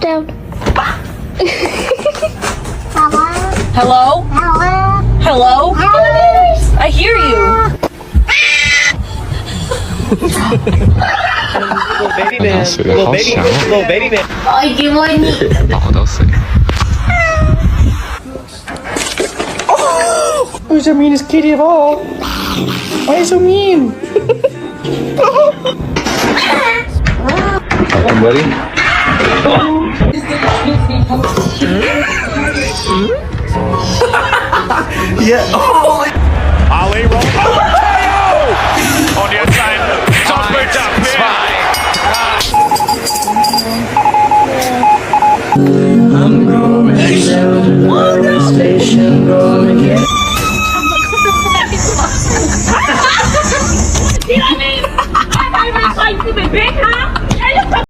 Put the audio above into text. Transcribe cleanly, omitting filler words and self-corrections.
down. Hello? Hello? I hear you. Little baby man. 水好响哦 Little baby man. 哎，给我你。倒到水。 Who's the meanest kitty of all? Why are you so mean? I'm ready. Yeah. Oh. Ollie, roll.